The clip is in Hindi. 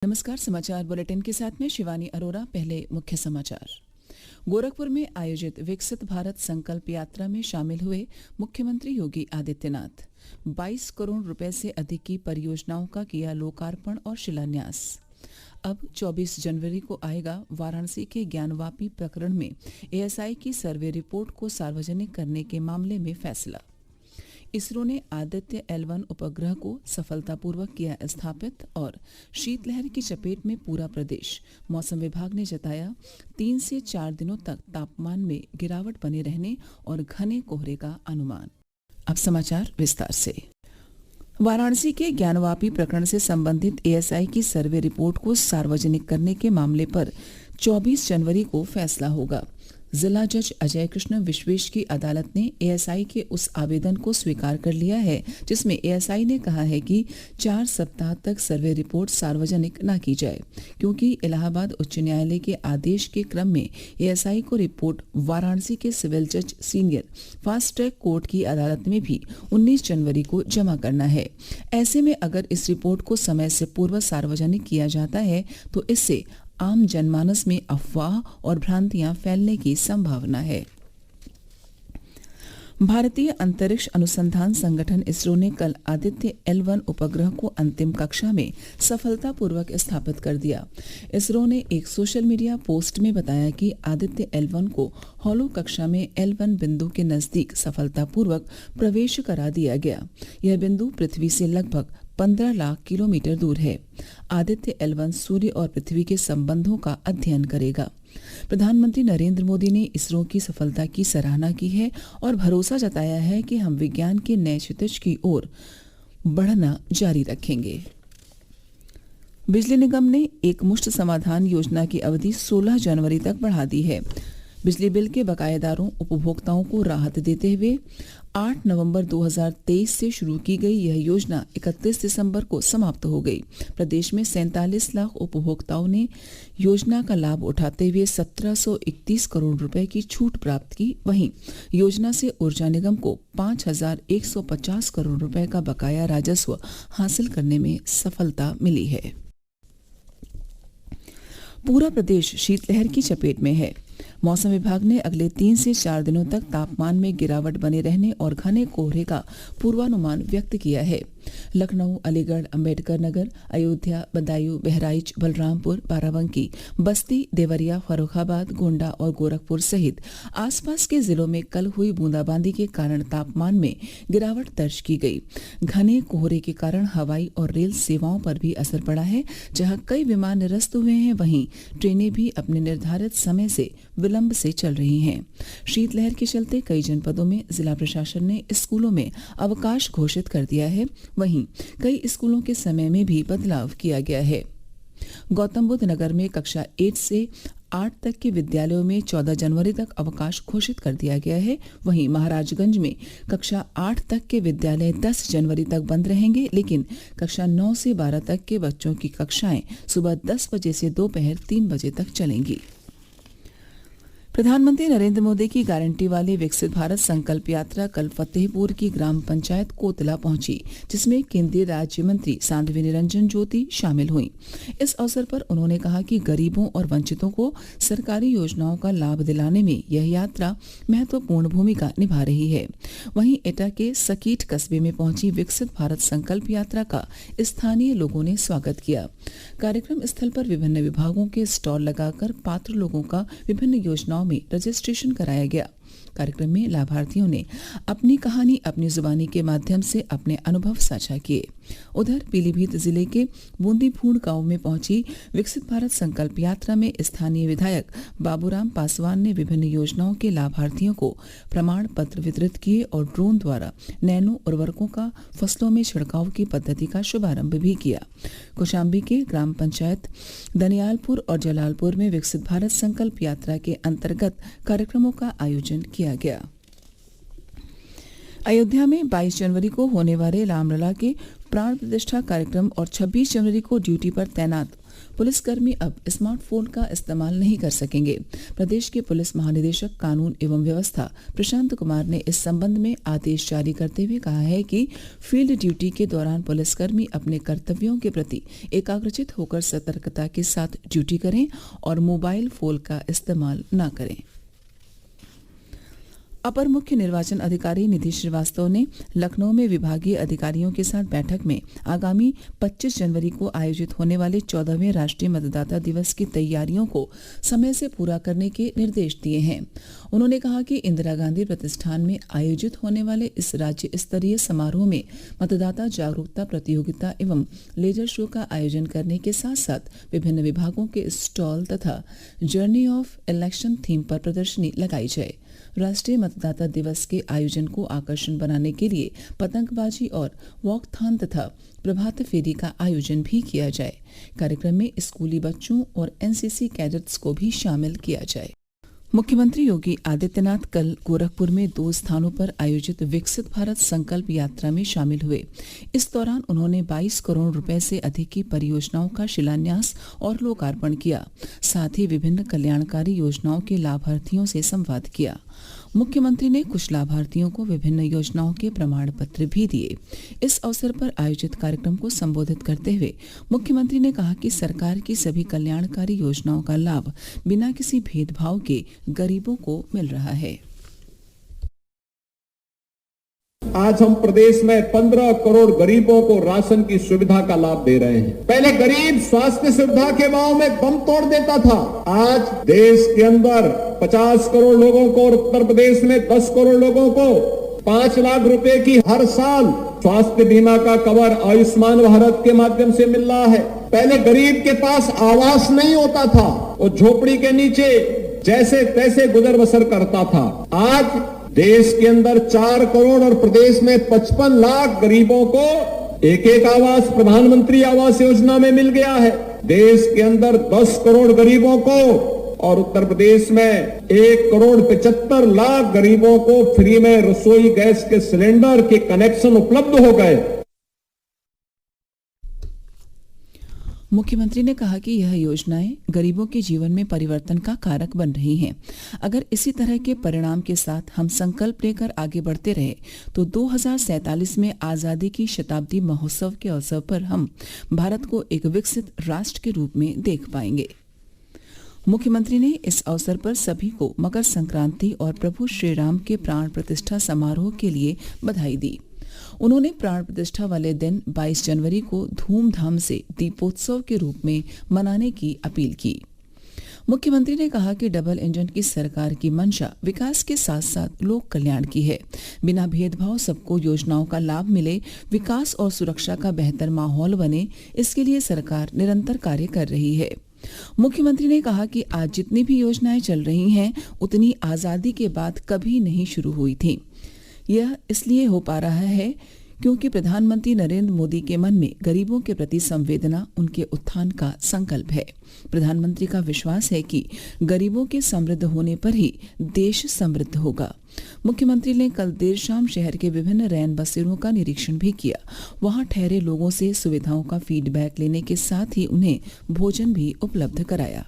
नमस्कार। समाचार बुलेटिन के साथ में शिवानी अरोरा। पहले मुख्य समाचार। गोरखपुर में आयोजित विकसित भारत संकल्प यात्रा में शामिल हुए मुख्यमंत्री योगी आदित्यनाथ। 22 करोड़ रुपए से अधिक की परियोजनाओं का किया लोकार्पण और शिलान्यास। अब 24 जनवरी को आएगा वाराणसी के ज्ञानवापी प्रकरण में एएसआई की सर्वे रिपोर्ट को सार्वजनिक करने के मामले में फैसला। इसरो ने आदित्य L1 उपग्रह को सफलतापूर्वक किया स्थापित और शीतलहर की चपेट में पूरा प्रदेश। मौसम विभाग ने जताया 3 से 4 दिनों तक तापमान में गिरावट बने रहने और घने कोहरे का अनुमान। अब समाचार विस्तार से। वाराणसी के ज्ञानवापी प्रकरण से संबंधित एएसआई की सर्वे रिपोर्ट को सार्वजनिक करने के मामले पर 24 जनवरी को फैसला होगा। जिला जज अजय कृष्ण विश्वेश की अदालत ने एएसआई के उस आवेदन को स्वीकार कर लिया है जिसमें एएसआई ने कहा है कि 4 सप्ताह तक सर्वे रिपोर्ट सार्वजनिक न की जाए, क्योंकि इलाहाबाद उच्च न्यायालय के आदेश के क्रम में एएसआई को रिपोर्ट वाराणसी के सिविल जज सीनियर फास्ट ट्रैक कोर्ट की अदालत में भी 19 जनवरी को जमा करना है। ऐसे में अगर इस रिपोर्ट को समय से पूर्व सार्वजनिक किया जाता है तो इससे आम जनमानस में अफवाह और भ्रांतियां फैलने की संभावना है। भारतीय अंतरिक्ष अनुसंधान संगठन इसरो ने कल आदित्य L1 उपग्रह को अंतिम कक्षा में सफलतापूर्वक स्थापित कर दिया। इसरो ने एक सोशल मीडिया पोस्ट में बताया कि आदित्य L1 को हॉलो कक्षा में L1 बिंदु के नजदीक सफलतापूर्वक प्रवेश करा दिया गया। यह बिंदु पृथ्वी से लगभग 15 लाख किलोमीटर दूर है। आदित्य L1 सूर्य और पृथ्वी के संबंधों का अध्ययन करेगा। प्रधानमंत्री नरेंद्र मोदी ने इसरो की सफलता की सराहना की है और भरोसा जताया है कि हम विज्ञान के नए क्षितिज की ओर बढ़ना जारी रखेंगे। बिजली निगम ने एक मुश्त समाधान योजना की अवधि 16 जनवरी तक बढ़ा दी है। बिजली बिल के बकायेदारों उपभोक्ताओं को राहत देते हुए 8 नवंबर 2023 से शुरू की गई यह योजना 31 दिसंबर को समाप्त हो गई। प्रदेश में 47 लाख उपभोक्ताओं ने योजना का लाभ उठाते हुए 1731 करोड़ रुपए की छूट प्राप्त की। वहीं योजना से ऊर्जा निगम को 5150 करोड़ रुपए का बकाया राजस्व हासिल करने में सफलता मिली है। पूरा प्रदेश शीतलहर की चपेट में है। मौसम विभाग ने अगले 3 से 4 दिनों तक तापमान में गिरावट बने रहने और घने कोहरे का पूर्वानुमान व्यक्त किया है। लखनऊ, अलीगढ़, अंबेडकर नगर, अयोध्या, बदायूं, बहराइच, बलरामपुर, बाराबंकी, बस्ती, देवरिया, फर्रुखाबाद, गोंडा और गोरखपुर सहित आसपास के जिलों में कल हुई बूंदाबांदी के कारण तापमान में गिरावट दर्ज की गई। घने कोहरे के कारण हवाई और रेल सेवाओं पर भी असर पड़ा है। जहां कई विमान निरस्त हुए हैं, वहीं ट्रेनें भी अपने निर्धारित समय से विलंब से चल रही हैं। शीतलहर के चलते कई जनपदों में जिला प्रशासन ने स्कूलों में अवकाश घोषित कर दिया है। वहीं कई स्कूलों के समय में भी बदलाव किया गया है। गौतम बुद्ध नगर में कक्षा 8 से 8 तक के विद्यालयों में 14 जनवरी तक अवकाश घोषित कर दिया गया है। वहीं महाराजगंज में कक्षा 8 तक के विद्यालय 10 जनवरी तक बंद रहेंगे, लेकिन कक्षा 9 से 12 तक के बच्चों की कक्षाएं सुबह 10 बजे से दोपहर 3 बजे तक चलेंगी। प्रधानमंत्री नरेंद्र मोदी की गारंटी वाली विकसित भारत संकल्प यात्रा कल फतेहपुर की ग्राम पंचायत कोतला पहुंची, जिसमें केंद्रीय राज्य मंत्री साध्वी निरंजन ज्योति शामिल हुई। इस अवसर पर उन्होंने कहा कि गरीबों और वंचितों को सरकारी योजनाओं का लाभ दिलाने में यह यात्रा महत्वपूर्ण भूमिका निभा रही है। वहीं एटा के सकीट कस्बे में पहुंची विकसित भारत संकल्प यात्रा का स्थानीय लोगों ने स्वागत किया। कार्यक्रम स्थल पर विभिन्न विभागों के स्टॉल लगाकर पात्र लोगों का विभिन्न योजनाओं में रजिस्ट्रेशन कराया गया। कार्यक्रम में लाभार्थियों ने अपनी कहानी अपनी जुबानी के माध्यम से अपने अनुभव साझा किए। उधर पीलीभीत जिले के बूंदीभूण गांव में पहुंची विकसित भारत संकल्प यात्रा में स्थानीय विधायक बाबूराम पासवान ने विभिन्न योजनाओं के लाभार्थियों को प्रमाण पत्र वितरित किए और ड्रोन द्वारा नैनो उर्वरकों का फसलों में छिड़काव की पद्धति का शुभारंभ भी किया। कौशाम्बी के ग्राम पंचायत दनियालपुर और जलालपुर में विकसित भारत संकल्प यात्रा के अंतर्गत कार्यक्रमों का आयोजन किया गया। अयोध्या में 22 जनवरी को होने वाले रामलला के प्राण प्रतिष्ठा कार्यक्रम और 26 जनवरी को ड्यूटी पर तैनात पुलिसकर्मी अब स्मार्टफोन का इस्तेमाल नहीं कर सकेंगे। प्रदेश के पुलिस महानिदेशक कानून एवं व्यवस्था प्रशांत कुमार ने इस संबंध में आदेश जारी करते हुए कहा है कि फील्ड ड्यूटी के दौरान पुलिसकर्मी अपने कर्तव्यों के प्रति एकाग्रचित होकर सतर्कता के साथ ड्यूटी करें और मोबाइल फोन का इस्तेमाल न करें। अपर मुख्य निर्वाचन अधिकारी निधि श्रीवास्तव ने लखनऊ में विभागीय अधिकारियों के साथ बैठक में आगामी 25 जनवरी को आयोजित होने वाले 14वें राष्ट्रीय मतदाता दिवस की तैयारियों को समय से पूरा करने के निर्देश दिए हैं। उन्होंने कहा कि इंदिरा गांधी प्रतिष्ठान में आयोजित होने वाले इस राज्य स्तरीय समारोह में मतदाता जागरूकता प्रतियोगिता एवं लेजर शो का आयोजन करने के साथ साथ विभिन्न विभागों के स्टॉल तथा जर्नी ऑफ इलेक्शन थीम पर प्रदर्शनी लगाई जाए। राष्ट्रीय मतदाता दिवस के आयोजन को आकर्षण बनाने के लिए पतंगबाजी और वॉकथॉन तथा प्रभात फेरी का आयोजन भी किया जाए। कार्यक्रम में स्कूली बच्चों और एनसीसी कैडेट्स को भी शामिल किया जाए। मुख्यमंत्री योगी आदित्यनाथ कल गोरखपुर में 2 स्थानों पर आयोजित विकसित भारत संकल्प यात्रा में शामिल हुए। इस दौरान उन्होंने 22 करोड़ रुपए से अधिक की परियोजनाओं का शिलान्यास और लोकार्पण किया। साथ ही विभिन्न कल्याणकारी योजनाओं के लाभार्थियों से संवाद किया। मुख्यमंत्री ने कुछ लाभार्थियों को विभिन्न योजनाओं के प्रमाण पत्र भी दिए। इस अवसर पर आयोजित कार्यक्रम को संबोधित करते हुए मुख्यमंत्री ने कहा कि सरकार की सभी कल्याणकारी योजनाओं का लाभ बिना किसी भेदभाव के गरीबों को मिल रहा है। आज हम प्रदेश में 15 करोड़ गरीबों को राशन की सुविधा का लाभ दे रहे हैं। पहले गरीब स्वास्थ्य सुविधा के भाव में दम तोड़ देता था। आज देश के अंदर 50 करोड़ लोगों को और उत्तर प्रदेश में 10 करोड़ लोगों को 5 लाख रुपए की हर साल स्वास्थ्य बीमा का कवर आयुष्मान भारत के माध्यम से मिल रहा है। पहले गरीब के पास आवास नहीं होता था, वो झोपड़ी के नीचे जैसे तैसे गुजर बसर करता था। आज देश के अंदर 4 करोड़ और प्रदेश में 55 लाख गरीबों को एक आवास प्रधानमंत्री आवास योजना में मिल गया है। देश के अंदर 10 करोड़ गरीबों को और उत्तर प्रदेश में 1 करोड़ 75 लाख गरीबों को फ्री में रसोई गैस के सिलेंडर के कनेक्शन उपलब्ध हो गए। मुख्यमंत्री ने कहा कि यह योजनाएं गरीबों के जीवन में परिवर्तन का कारक बन रही हैं। अगर इसी तरह के परिणाम के साथ हम संकल्प लेकर आगे बढ़ते रहे तो 2047 में आजादी की शताब्दी महोत्सव के अवसर पर हम भारत को एक विकसित राष्ट्र के रूप में देख पाएंगे। मुख्यमंत्री ने इस अवसर पर सभी को मकर संक्रांति और प्रभु श्री राम के प्राण प्रतिष्ठा समारोह के लिए बधाई दी। उन्होंने प्राण प्रतिष्ठा वाले दिन 22 जनवरी को धूमधाम से दीपोत्सव के रूप में मनाने की अपील की। मुख्यमंत्री ने कहा कि डबल इंजन की सरकार की मंशा विकास के साथ साथ लोक कल्याण की है। बिना भेदभाव सबको योजनाओं का लाभ मिले, विकास और सुरक्षा का बेहतर माहौल बने, इसके लिए सरकार निरंतर कार्य कर रही है। मुख्यमंत्री ने कहा कि आज जितनी भी योजनाएं चल रही हैं उतनी आजादी के बाद कभी नहीं शुरू हुई थी। यह इसलिए हो पा रहा है क्योंकि प्रधानमंत्री नरेंद्र मोदी के मन में गरीबों के प्रति संवेदना उनके उत्थान का संकल्प है। प्रधानमंत्री का विश्वास है कि गरीबों के समृद्ध होने पर ही देश समृद्ध होगा। मुख्यमंत्री ने कल देर शाम शहर के विभिन्न रैन बसेरों का निरीक्षण भी किया। वहां ठहरे लोगों से सुविधाओं का फीडबैक लेने के साथ ही उन्हें भोजन भी उपलब्ध कराया।